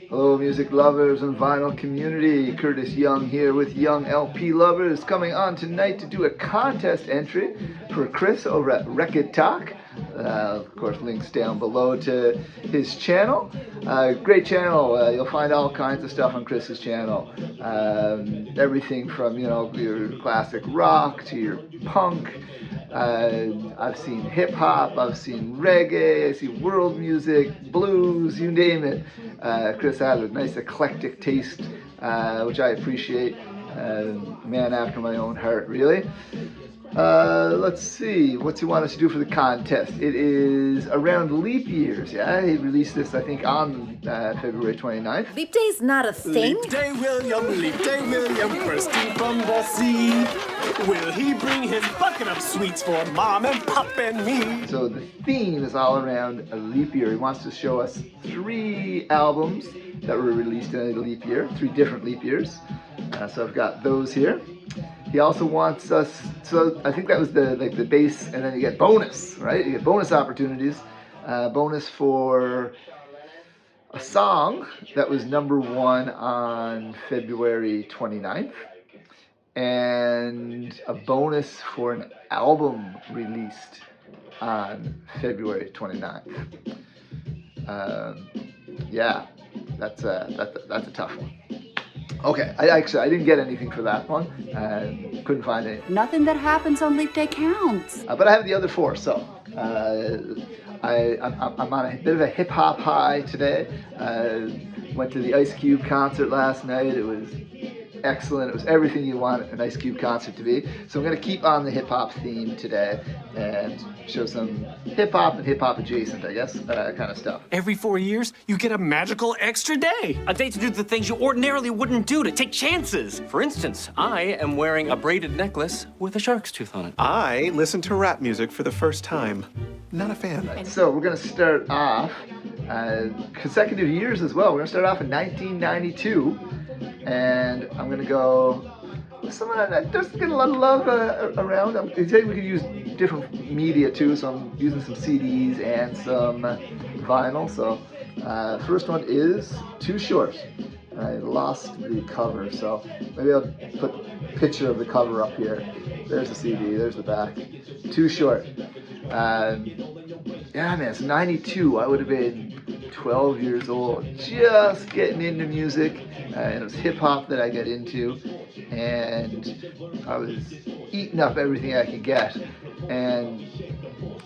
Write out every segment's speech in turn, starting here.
Hello music lovers and vinyl community, Curtis Young here with Young LP Lovers, coming on tonight to do a contest entry for Chris over at Wreck-It Talk. Of course, links down below to his channel. Great channel. You'll find all kinds of stuff on Chris's channel. Everything from, your classic rock to your punk. I've seen hip hop, I've seen reggae, I see world music, blues, you name it. Chris has a nice eclectic taste, which I appreciate. Man after my own heart, really. Let's see, what's he want us to do for the contest? It is around leap years, yeah? He released this, I think, on February 29th. Leap Day's not a thing? Leap Day William, bursting from the sea. Will he bring his bucket of sweets for Mom and Pop and me? So the theme is all around a leap year. He wants to show us 3 albums that were released in a leap year, 3 different leap years. So I've got those here. He also wants us, so I think that was the base, and then you get bonus, right? You get bonus opportunities. Bonus for a song that was #1 on February 29th. And a bonus for an album released on February 29th. Yeah, that's a tough one. Okay, I didn't get anything for that one. Couldn't find any. Nothing that happens on Leap Day counts. But I have the other 4, so I'm on a bit of a hip hop high today. Went to the Ice Cube concert last night. It was excellent. It was everything you want an Ice Cube concert to be. So I'm going to keep on the hip hop theme today and show some hip hop and hip hop adjacent, I guess, kind of stuff. Every 4 years, you get a magical extra day. A day to do the things you ordinarily wouldn't do, to take chances. For instance, I am wearing a braided necklace with a shark's tooth on it. I listen to rap music for the first time. Not a fan. Right, so we're going to start off consecutive years as well. We're going to start off in 1992. And I'm going to go with someone that does get a lot of love around. I think we could use different media too, so I'm using some CDs and some vinyl. So first one is Too Short. I lost the cover, so maybe I'll put a picture of the cover up here. There's the CD, there's the back. Too Short. Yeah, man, it's 92. I would have been 12 years old, just getting into music, and it was hip hop that I got into, and I was eating up everything I could get, and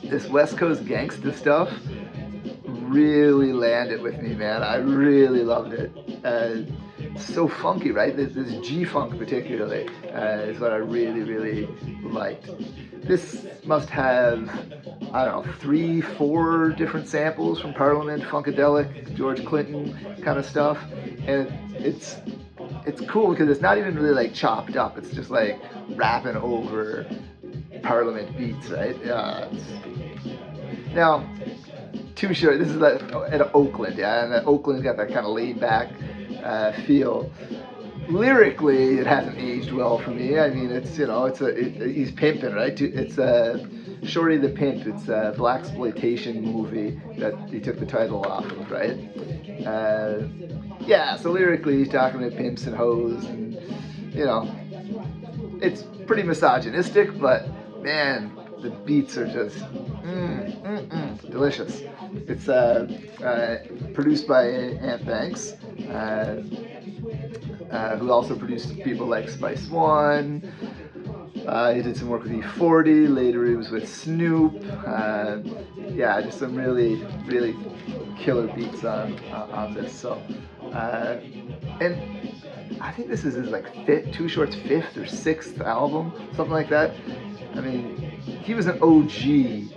this West Coast gangsta stuff really landed with me, man. I really loved it. So funky, right? This G-funk particularly is what I really, really liked. This must have, I don't know, 3, 4 different samples from Parliament, Funkadelic, George Clinton kind of stuff. And it's cool because it's not even really like chopped up. It's just like rapping over Parliament beats, right? Now, Too Short, this is like at Oakland, yeah? And Oakland's got that kind of laid back feel. Lyrically, it hasn't aged well for me. I mean, he's pimping, right? It's Shorty the Pimp. It's a blaxploitation movie that he took the title off of, right? Yeah, so lyrically, he's talking to pimps and hoes, and it's pretty misogynistic, but man, the beats are just delicious. It's produced by Ant Banks, who also produced people like Spice One. He did some work with E40. Later, he was with Snoop. Yeah, just some really, really killer beats on this. So, and I think this is his Too Short's 5th or 6th album, something like that. I mean, he was an OG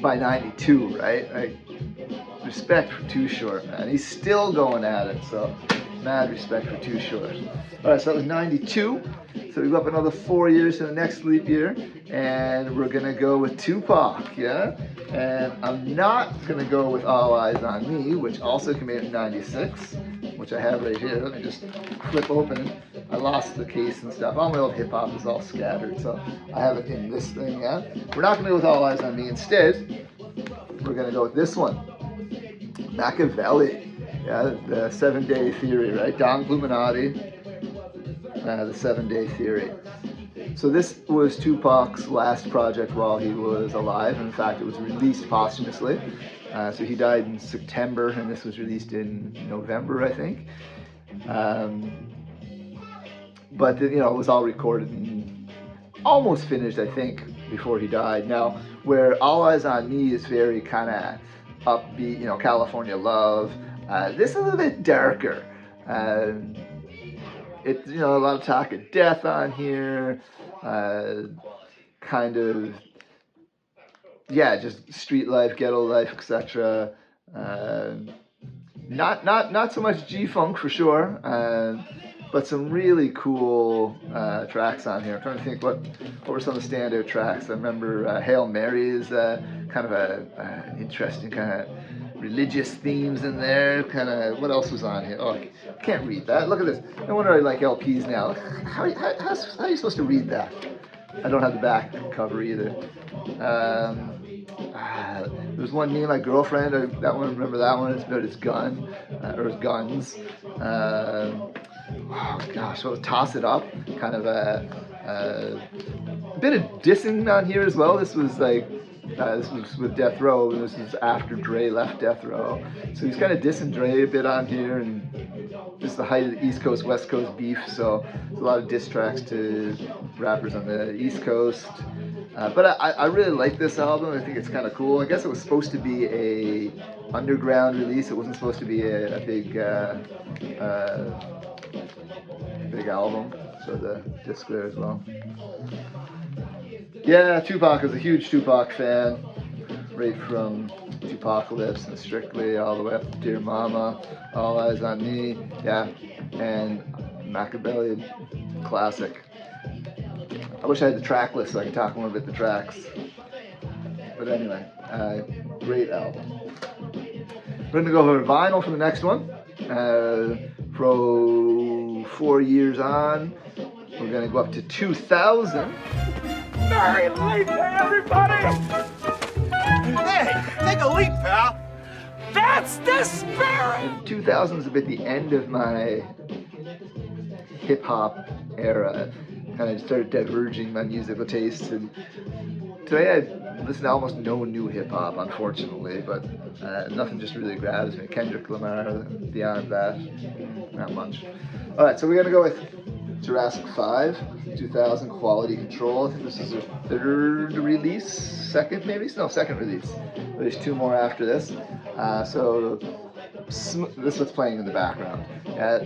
by 92, right? Respect for Too Short, man. He's still going at it, so mad respect for Too Short. All right, so that was 92. So we go up another 4 years to the next leap year, and we're gonna go with Tupac, yeah? And I'm not gonna go with All Eyes on Me, which also came out in 96, which I have right here. Let me just flip open. I lost the case and stuff. All my old hip hop is all scattered, so I have it in this thing, yeah? We're not gonna go with All Eyes on Me. Instead, we're gonna go with this one, Machiavelli. Yeah, the 7-Day Theory, right? Don Illuminati, the 7-Day Theory. So this was Tupac's last project while he was alive. In fact, it was released posthumously. So he died in September, and this was released in November, I think. But you know, it was all recorded and almost finished, I think, before he died. Now, where All Eyes on Me is very kind of upbeat, California Love. This is a little bit darker. It's a lot of talk of death on here. Kind of, just street life, ghetto life, etc. Not so much G-Funk for sure, but some really cool tracks on here. I'm trying to think what were some of the standout tracks. I remember Hail Mary is kind of an interesting kind of religious themes in there. Kind of, what else was on here? Oh, I can't read that. Look at this. No wonder I like LPs now. How are you supposed to read that? I don't have the back cover either. There was one, Me and My Girlfriend. That one, remember that one? It's about his gun, or his guns. Oh gosh, so Toss It Up. Kind of a bit of dissing on here as well. This was this was with Death Row, and this is after Dre left Death Row. So he's kind of dissing Dre a bit on here, and just the height of the East Coast, West Coast beef. So there's a lot of diss tracks to rappers on the East Coast. But I really like this album. I think it's kind of cool. I guess it was supposed to be a underground release. It wasn't supposed to be a big album. So the disc there as well. Yeah, Tupac. I was a huge Tupac fan, right from Tupacalypse and Strictly all the way up to Dear Mama, All Eyes on Me, and Machiavelli, classic. I wish I had the track list so I could talk more about the tracks. But anyway, great album. We're gonna go over vinyl for the next one. For 4 years on, we're gonna go up to 2000. Very late to everybody! Hey, take a leap, pal! That's the spirit! And 2000 is a bit the end of my hip-hop era. Kind of started diverging my musical tastes, and today I listen to almost no new hip-hop, unfortunately, but nothing just really grabs me. Kendrick Lamar, beyond that, not much. Alright, so we're gonna go with Jurassic 5, 2000, Quality Control. I think this is their third release, second maybe? No, second release. There's 2 more after this. So this is what's playing in the background.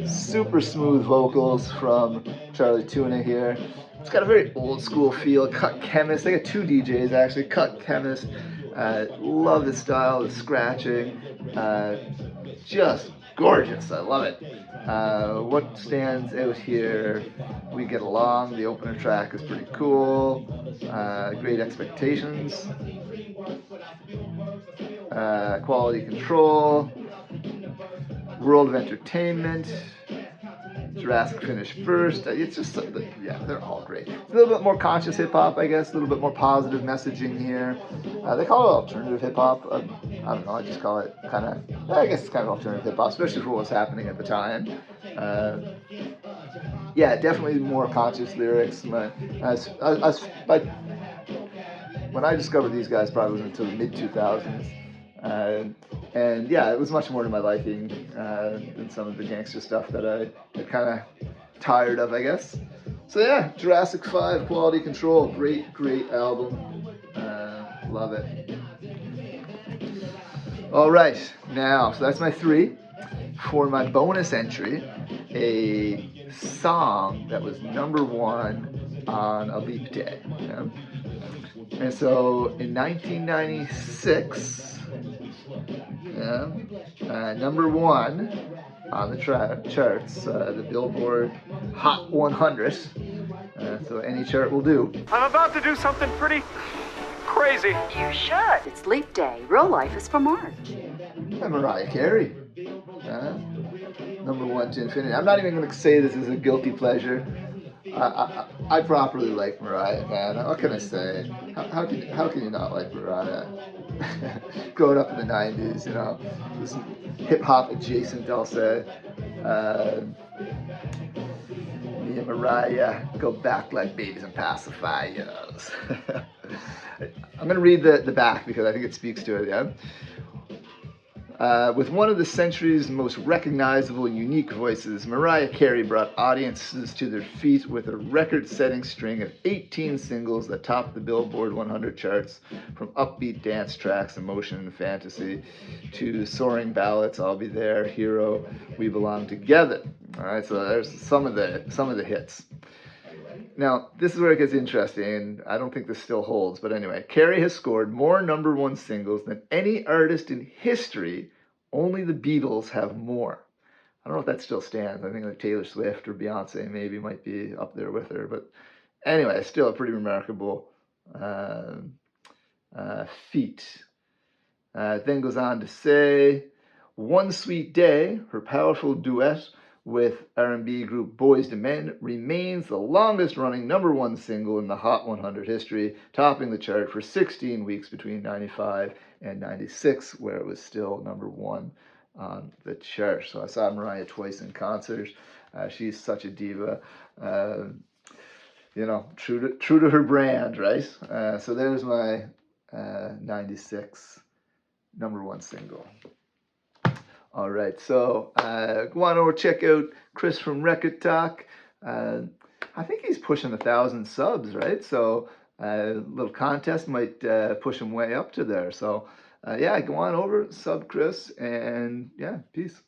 Super smooth vocals from Charlie Tuna here. It's got a very old school feel. Cut Chemist. They got 2 DJs actually. Cut Chemist. Love the style, the scratching. Just gorgeous. I love it. What stands out here? We Get Along. The opener track is pretty cool. Great Expectations. Quality Control. World of Entertainment. Jurassic Finish First. It's just, they're all great. It's a little bit more conscious hip-hop, I guess. A little bit more positive messaging here. They call it alternative hip-hop. I don't know, I just call it kind of, I guess it's kind of alternative hip-hop, especially for what was happening at the time. Definitely more conscious lyrics. When I discovered these guys, probably wasn't until the mid-2000s. And it was much more to my liking than some of the gangster stuff that I had kind of tired of, I guess. So Jurassic 5, Quality Control, great album. Love it. All right, now, so that's my 3. For my bonus entry, a song that was #1 on a leap day. And so in 1996, #1 on the charts, the Billboard Hot 100. So any chart will do. I'm about to do something pretty crazy. You should. It's Leap Day. Real life is for March. And Mariah Carey. #1 to infinity. I'm not even going to say this is a guilty pleasure. I properly like Mariah, man. What can I say? How can you not like Mariah? growing up in the 90s, you know, this hip-hop adjacent, I'll say. Me and Mariah go back like babies and pacifiers. I'm going to read the back because I think it speaks to it, yeah? With one of the century's most recognizable and unique voices, Mariah Carey brought audiences to their feet with a record-setting string of 18 singles that topped the Billboard 100 charts, from upbeat dance tracks, Emotion and Fantasy, to soaring ballads, I'll Be There, Hero, We Belong Together. All right, so there's some of the hits. Now, this is where it gets interesting, and I don't think this still holds, but anyway, Carey has scored more #1 singles than any artist in history. Only the Beatles have more. I don't know if that still stands. I think like Taylor Swift or Beyonce maybe might be up there with her, but anyway, still a pretty remarkable feat. Then goes on to say, One Sweet Day, her powerful duet with R&B group Boyz II Men, remains the longest running #1 single in the Hot 100 history, topping the chart for 16 weeks between 95 and 96, where it was still #1 on the chart. So I saw Mariah twice in concert. She's such a diva, you know, true to her brand, right? So there's my 96 #1 single. All right, so go on over, check out Chris from Record Talk. I think he's pushing 1,000 subs, right? So a little contest might push him way up to there. So yeah, go on over, sub Chris, and yeah, peace.